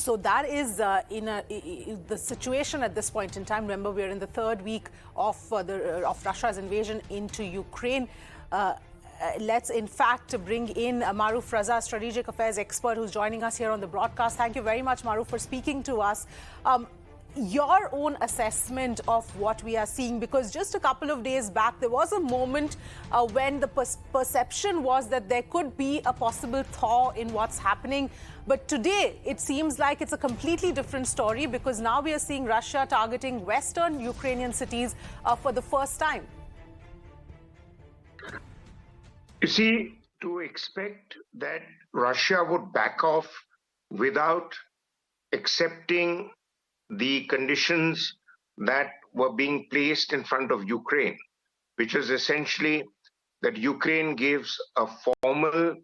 So that is the situation at this point in time. Remember, we're in the third week of Russia's invasion into Ukraine. Let's in fact bring in Maroof Raza, strategic affairs expert, who's joining us here on the broadcast. Thank you very much, Maroof, for speaking to us. Your own assessment of what we are seeing, because just a couple of days back there was a moment when the perception was that there could be a possible thaw in what's happening, but today it seems like it's a completely different story, because now we are seeing Russia targeting western Ukrainian cities for the first time. You see, to expect that Russia would back off without accepting the conditions that were being placed in front of Ukraine, which is essentially that Ukraine gives a formal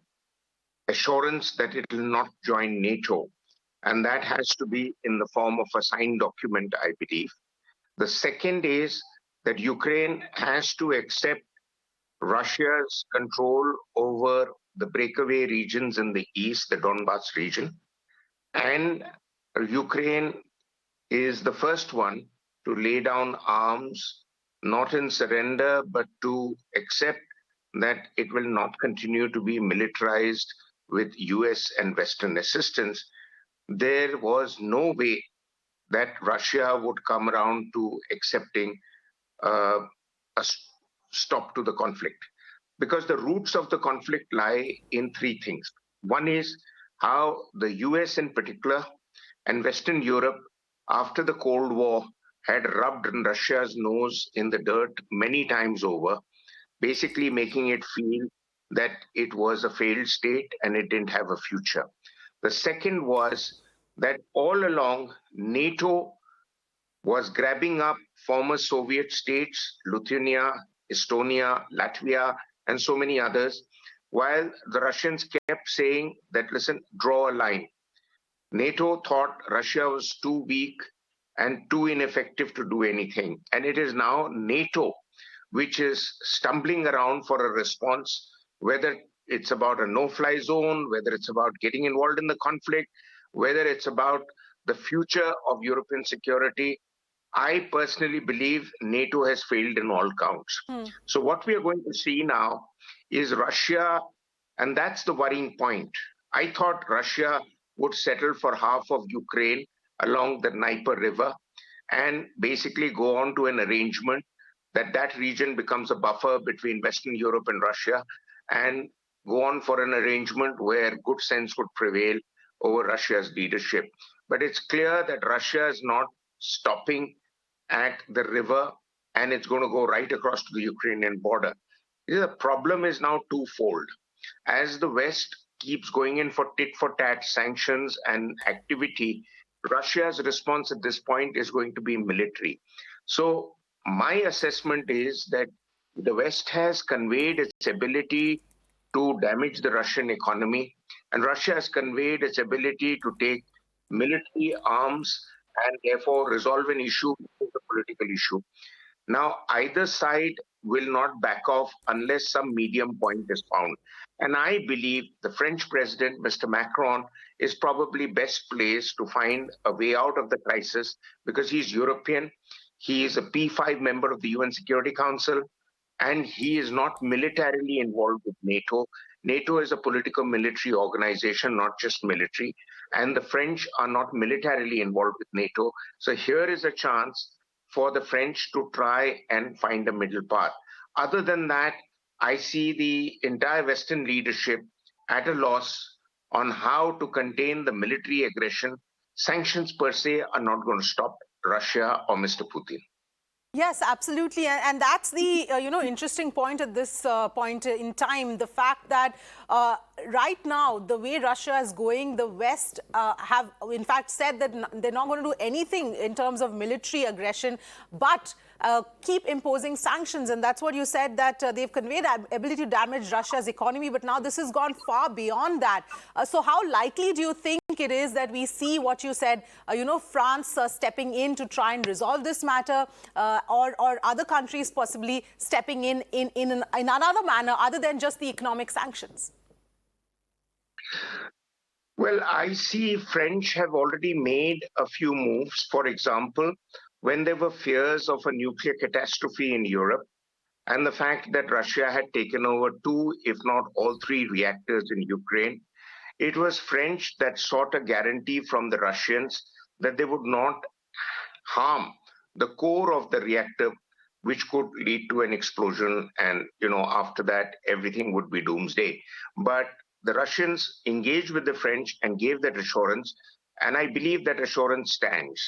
assurance that it will not join NATO. And that has to be in the form of a signed document, I believe. The second is that Ukraine has to accept Russia's control over the breakaway regions in the east, the Donbass region. And Ukraine is the first one to lay down arms, not in surrender, but to accept that it will not continue to be militarized with US and Western assistance. There was no way that Russia would come around to accepting a stop to the conflict, because the roots of the conflict lie in three things. One is how the US in particular and Western Europe, after the Cold War, had rubbed Russia's nose in the dirt many times over, basically making it feel that it was a failed state and it didn't have a future. The second was that all along NATO was grabbing up former Soviet states, Lithuania, Estonia, Latvia, and so many others, while the Russians kept saying that, listen, draw a line. NATO thought Russia was too weak and too ineffective to do anything. And it is now NATO which is stumbling around for a response, whether it's about a no-fly zone, whether it's about getting involved in the conflict, whether it's about the future of European security. I personally believe NATO has failed in all counts. So what we are going to see now is Russia, and that's the worrying point. I thought Russia would settle for half of Ukraine along the Dnieper River and basically go on to an arrangement that that region becomes a buffer between Western Europe and Russia, and go on for an arrangement where good sense would prevail over Russia's leadership. But it's clear that Russia is not stopping at the river, and it's going to go right across to the Ukrainian border. The problem is now twofold. As the West keeps going in for tit-for-tat sanctions and activity, Russia's response at this point is going to be military. So my assessment is that the West has conveyed its ability to damage the Russian economy, and Russia has conveyed its ability to take military arms and therefore resolve an issue, a political issue. Now, either side will not back off unless some medium point is found. And I believe the French president, Mr. Macron, is probably best placed to find a way out of the crisis because he's European. He is a P5 member of the UN Security Council, and he is not militarily involved with NATO. NATO is a political military organization, not just military. And the French are not militarily involved with NATO. So here is a chance for the French to try and find a middle path. Other than that, I see the entire Western leadership at a loss on how to contain the military aggression. Sanctions per se are not going to stop Russia or Mr. Putin. Yes, absolutely. And that's the, interesting point at this point in time, the fact that right now, the way Russia is going, the West have, in fact, said that they're not going to do anything in terms of military aggression, but keep imposing sanctions. And that's what you said, that they've conveyed the ability to damage Russia's economy. But now this has gone far beyond that. So how likely do you think it is that we see what you said, France stepping in to try and resolve this matter, or other countries possibly stepping in another manner other than just the economic sanctions? Well, I see French have already made a few moves. For example, when there were fears of a nuclear catastrophe in Europe, and the fact that Russia had taken over two, if not all three reactors in Ukraine, it was French that sought a guarantee from the Russians that they would not harm the core of the reactor, which could lead to an explosion. And, after that, everything would be doomsday. But the Russians engaged with the French and gave that assurance. And I believe that assurance stands.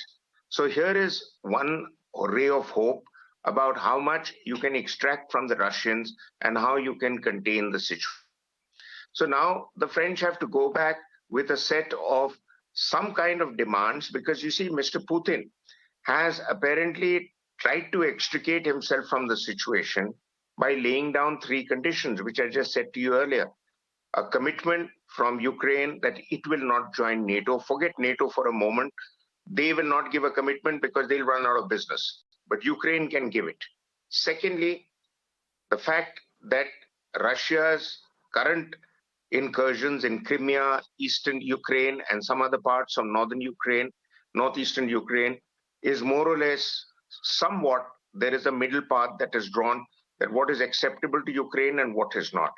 So here is one ray of hope about how much you can extract from the Russians and how you can contain the situation. So now the French have to go back with a set of some kind of demands, because you see, Mr. Putin has apparently tried to extricate himself from the situation by laying down three conditions, which I just said to you earlier. A commitment from Ukraine that it will not join NATO. Forget NATO for a moment. They will not give a commitment because they'll run out of business. But Ukraine can give it. Secondly, the fact that Russia's current incursions in Crimea, eastern Ukraine, and some other parts of northern Ukraine, northeastern Ukraine, is more or less somewhat, there is a middle path that is drawn, that what is acceptable to Ukraine and what is not.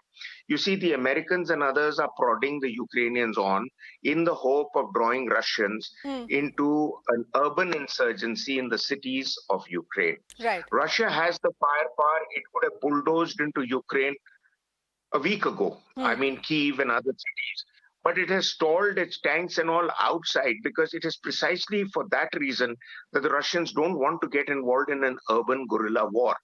You see, the Americans and others are prodding the Ukrainians on in the hope of drawing Russians into an urban insurgency in the cities of Ukraine. Right. Russia has the firepower. It could have bulldozed into Ukraine a week ago. I mean, Kyiv and other cities. But it has stalled its tanks and all outside, because it is precisely for that reason that the Russians don't want to get involved in an urban guerrilla war,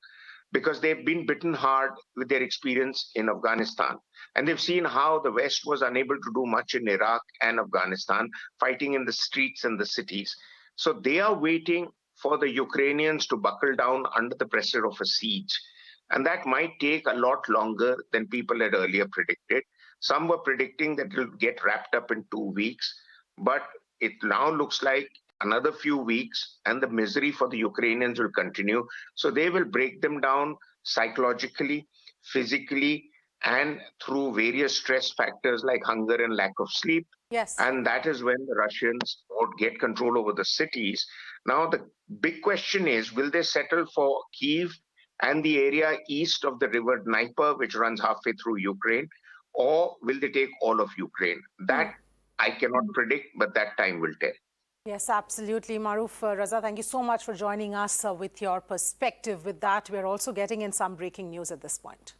because they've been bitten hard with their experience in Afghanistan. And they've seen how the West was unable to do much in Iraq and Afghanistan, fighting in the streets and the cities. So they are waiting for the Ukrainians to buckle down under the pressure of a siege. And that might take a lot longer than people had earlier predicted. Some were predicting that it will get wrapped up in 2 weeks, but it now looks like another few weeks and the misery for the Ukrainians will continue. So they will break them down psychologically, physically, and through various stress factors like hunger and lack of sleep. Yes. And that is when the Russians would get control over the cities. Now, the big question is, will they settle for Kyiv and the area east of the river Dnieper, which runs halfway through Ukraine, or will they take all of Ukraine? That I cannot predict, but that time will tell. Yes, absolutely. Maroof Raza, thank you so much for joining us with your perspective. With that, we're also getting in some breaking news at this point.